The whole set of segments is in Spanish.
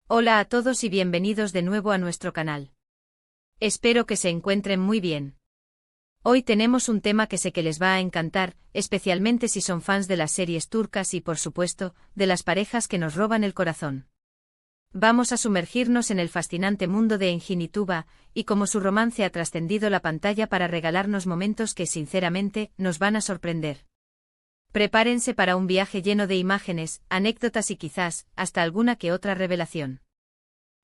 Hola a todos y bienvenidos de nuevo a nuestro canal. Espero que se encuentren muy bien. Hoy tenemos un tema que sé que les va a encantar, especialmente si son fans de las series turcas y, por supuesto, de las parejas que nos roban el corazón. Vamos a sumergirnos en el fascinante mundo de Engin y Tuba, y cómo su romance ha trascendido la pantalla para regalarnos momentos que, sinceramente, nos van a sorprender. Prepárense para un viaje lleno de imágenes, anécdotas y quizás, hasta alguna que otra revelación.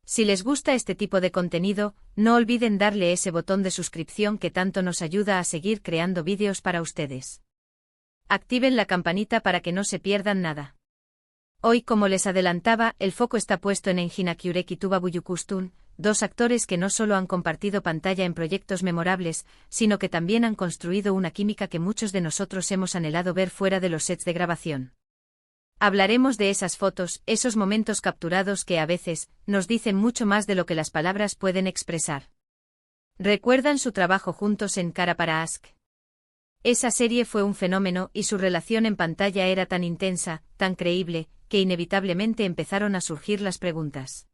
Si les gusta este tipo de contenido, no olviden darle ese botón de suscripción que tanto nos ayuda a seguir creando vídeos para ustedes. Activen la campanita para que no se pierdan nada. Hoy, como les adelantaba, el foco está puesto en Engin Akyurek y Tuba Büyüküstün, dos actores que no solo han compartido pantalla en proyectos memorables, sino que también han construido una química que muchos de nosotros hemos anhelado ver fuera de los sets de grabación. Hablaremos de esas fotos, esos momentos capturados que a veces nos dicen mucho más de lo que las palabras pueden expresar. ¿Recuerdan su trabajo juntos en Kara para Aşk? Esa serie fue un fenómeno y su relación en pantalla era tan intensa, tan creíble, que inevitablemente empezaron a surgir las preguntas.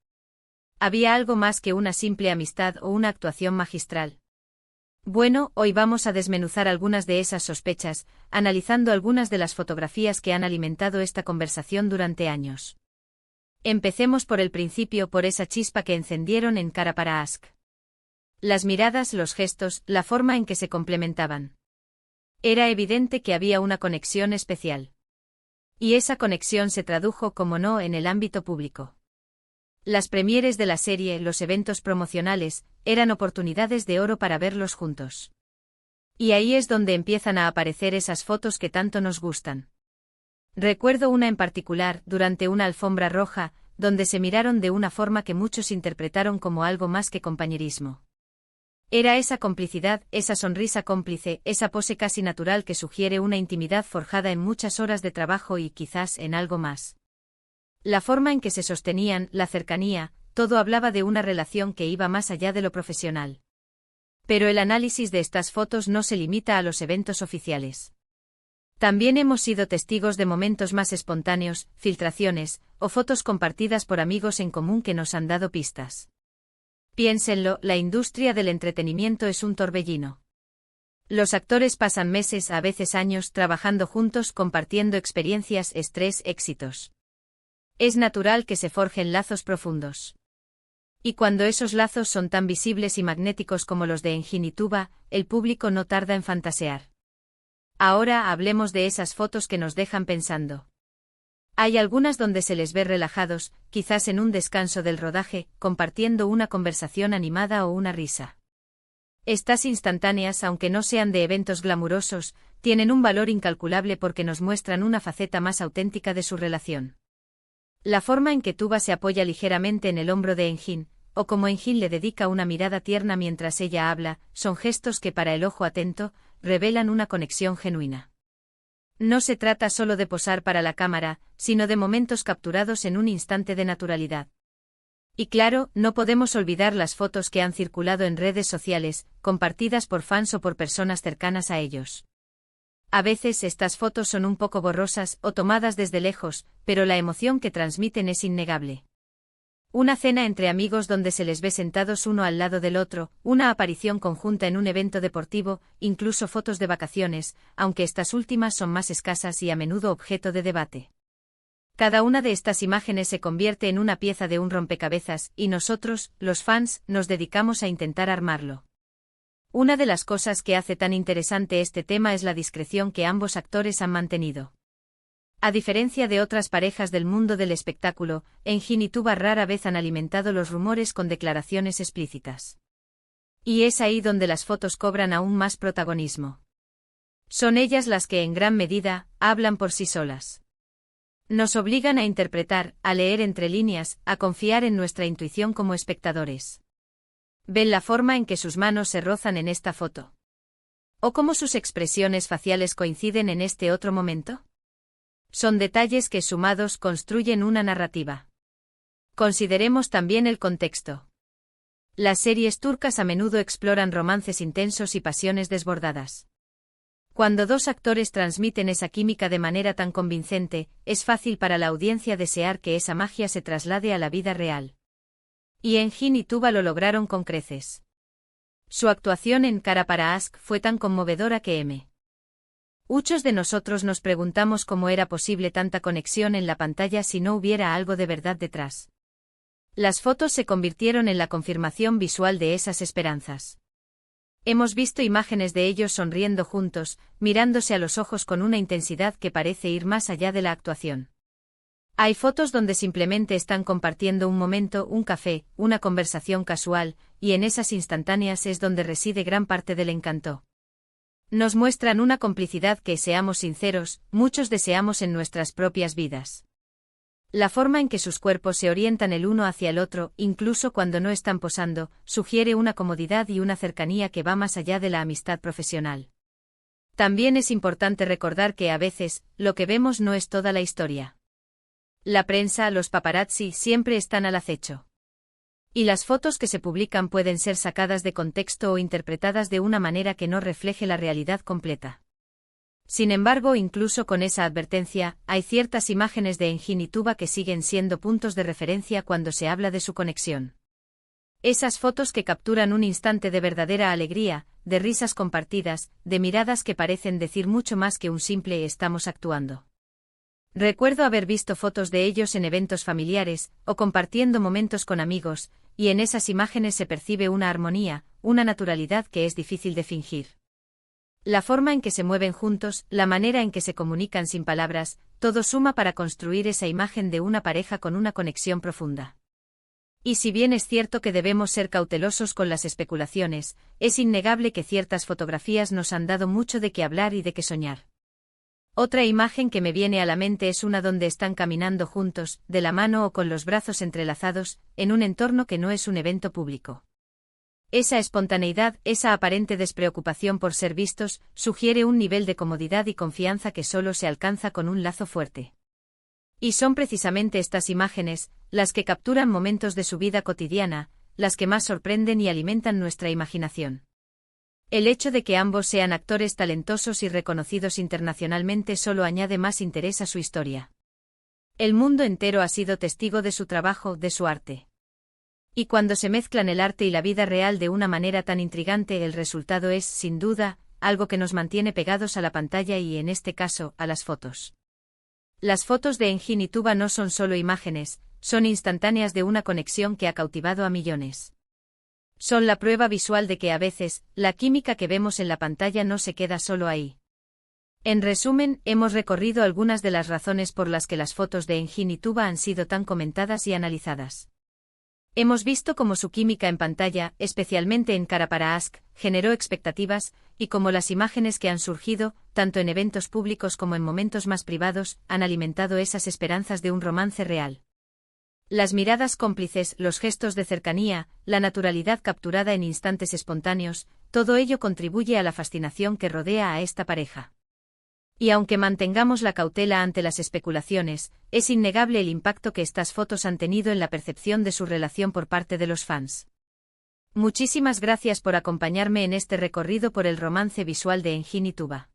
¿Había algo más que una simple amistad o una actuación magistral? Bueno, hoy vamos a desmenuzar algunas de esas sospechas, analizando algunas de las fotografías que han alimentado esta conversación durante años. Empecemos por el principio, por esa chispa que encendieron en Kara para Aşk. Las miradas, los gestos, la forma en que se complementaban. Era evidente que había una conexión especial. Y esa conexión se tradujo, como no, en el ámbito público. Las premieres de la serie, los eventos promocionales, eran oportunidades de oro para verlos juntos. Y ahí es donde empiezan a aparecer esas fotos que tanto nos gustan. Recuerdo una en particular, durante una alfombra roja, donde se miraron de una forma que muchos interpretaron como algo más que compañerismo. Era esa complicidad, esa sonrisa cómplice, esa pose casi natural que sugiere una intimidad forjada en muchas horas de trabajo y quizás en algo más. La forma en que se sostenían, la cercanía, todo hablaba de una relación que iba más allá de lo profesional. Pero el análisis de estas fotos no se limita a los eventos oficiales. También hemos sido testigos de momentos más espontáneos, filtraciones, o fotos compartidas por amigos en común que nos han dado pistas. Piénsenlo, la industria del entretenimiento es un torbellino. Los actores pasan meses, a veces años, trabajando juntos, compartiendo experiencias, estrés, éxitos. Es natural que se forjen lazos profundos. Y cuando esos lazos son tan visibles y magnéticos como los de Engin y Tuba, el público no tarda en fantasear. Ahora hablemos de esas fotos que nos dejan pensando. Hay algunas donde se les ve relajados, quizás en un descanso del rodaje, compartiendo una conversación animada o una risa. Estas instantáneas, aunque no sean de eventos glamurosos, tienen un valor incalculable porque nos muestran una faceta más auténtica de su relación. La forma en que Tuba se apoya ligeramente en el hombro de Engin, o como Engin le dedica una mirada tierna mientras ella habla, son gestos que para el ojo atento, revelan una conexión genuina. No se trata solo de posar para la cámara, sino de momentos capturados en un instante de naturalidad. Y claro, no podemos olvidar las fotos que han circulado en redes sociales, compartidas por fans o por personas cercanas a ellos. A veces estas fotos son un poco borrosas o tomadas desde lejos, pero la emoción que transmiten es innegable. Una cena entre amigos donde se les ve sentados uno al lado del otro, una aparición conjunta en un evento deportivo, incluso fotos de vacaciones, aunque estas últimas son más escasas y a menudo objeto de debate. Cada una de estas imágenes se convierte en una pieza de un rompecabezas, y nosotros, los fans, nos dedicamos a intentar armarlo. Una de las cosas que hace tan interesante este tema es la discreción que ambos actores han mantenido. A diferencia de otras parejas del mundo del espectáculo, Engin y Tuba rara vez han alimentado los rumores con declaraciones explícitas. Y es ahí donde las fotos cobran aún más protagonismo. Son ellas las que en gran medida hablan por sí solas. Nos obligan a interpretar, a leer entre líneas, a confiar en nuestra intuición como espectadores. ¿Ven la forma en que sus manos se rozan en esta foto? ¿O cómo sus expresiones faciales coinciden en este otro momento? Son detalles que sumados construyen una narrativa. Consideremos también el contexto. Las series turcas a menudo exploran romances intensos y pasiones desbordadas. Cuando dos actores transmiten esa química de manera tan convincente, es fácil para la audiencia desear que esa magia se traslade a la vida real. Y Engin y Tuba lo lograron con creces. Su actuación en Cara para Ask fue tan conmovedora que muchos de nosotros nos preguntamos cómo era posible tanta conexión en la pantalla si no hubiera algo de verdad detrás. Las fotos se convirtieron en la confirmación visual de esas esperanzas. Hemos visto imágenes de ellos sonriendo juntos, mirándose a los ojos con una intensidad que parece ir más allá de la actuación. Hay fotos donde simplemente están compartiendo un momento, un café, una conversación casual, y en esas instantáneas es donde reside gran parte del encanto. Nos muestran una complicidad que, seamos sinceros, muchos deseamos en nuestras propias vidas. La forma en que sus cuerpos se orientan el uno hacia el otro, incluso cuando no están posando, sugiere una comodidad y una cercanía que va más allá de la amistad profesional. También es importante recordar que a veces, lo que vemos no es toda la historia. La prensa, los paparazzi siempre están al acecho. Y las fotos que se publican pueden ser sacadas de contexto o interpretadas de una manera que no refleje la realidad completa. Sin embargo, incluso con esa advertencia, hay ciertas imágenes de Engin y Tuba que siguen siendo puntos de referencia cuando se habla de su conexión. Esas fotos que capturan un instante de verdadera alegría, de risas compartidas, de miradas que parecen decir mucho más que un simple "estamos actuando". Recuerdo haber visto fotos de ellos en eventos familiares, o compartiendo momentos con amigos, y en esas imágenes se percibe una armonía, una naturalidad que es difícil de fingir. La forma en que se mueven juntos, la manera en que se comunican sin palabras, todo suma para construir esa imagen de una pareja con una conexión profunda. Y si bien es cierto que debemos ser cautelosos con las especulaciones, es innegable que ciertas fotografías nos han dado mucho de qué hablar y de qué soñar. Otra imagen que me viene a la mente es una donde están caminando juntos, de la mano o con los brazos entrelazados, en un entorno que no es un evento público. Esa espontaneidad, esa aparente despreocupación por ser vistos, sugiere un nivel de comodidad y confianza que solo se alcanza con un lazo fuerte. Y son precisamente estas imágenes, las que capturan momentos de su vida cotidiana, las que más sorprenden y alimentan nuestra imaginación. El hecho de que ambos sean actores talentosos y reconocidos internacionalmente solo añade más interés a su historia. El mundo entero ha sido testigo de su trabajo, de su arte. Y cuando se mezclan el arte y la vida real de una manera tan intrigante, el resultado es, sin duda, algo que nos mantiene pegados a la pantalla y, en este caso, a las fotos. Las fotos de Engin y Tuba no son solo imágenes, son instantáneas de una conexión que ha cautivado a millones. Son la prueba visual de que a veces, la química que vemos en la pantalla no se queda solo ahí. En resumen, hemos recorrido algunas de las razones por las que las fotos de Engin y Tuba han sido tan comentadas y analizadas. Hemos visto cómo su química en pantalla, especialmente en Cara para Ask, generó expectativas, y cómo las imágenes que han surgido, tanto en eventos públicos como en momentos más privados, han alimentado esas esperanzas de un romance real. Las miradas cómplices, los gestos de cercanía, la naturalidad capturada en instantes espontáneos, todo ello contribuye a la fascinación que rodea a esta pareja. Y aunque mantengamos la cautela ante las especulaciones, es innegable el impacto que estas fotos han tenido en la percepción de su relación por parte de los fans. Muchísimas gracias por acompañarme en este recorrido por el romance visual de Engin y Tuba.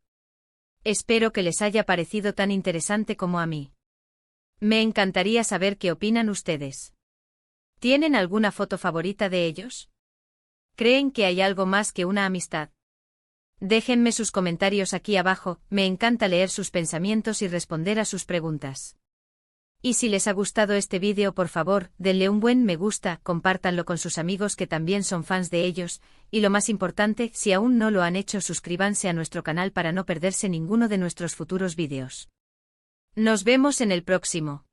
Espero que les haya parecido tan interesante como a mí. Me encantaría saber qué opinan ustedes. ¿Tienen alguna foto favorita de ellos? ¿Creen que hay algo más que una amistad? Déjenme sus comentarios aquí abajo, me encanta leer sus pensamientos y responder a sus preguntas. Y si les ha gustado este vídeo, por favor, denle un buen me gusta, compártanlo con sus amigos que también son fans de ellos, y lo más importante, si aún no lo han hecho, suscríbanse a nuestro canal para no perderse ninguno de nuestros futuros vídeos. Nos vemos en el próximo.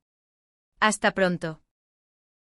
Hasta pronto.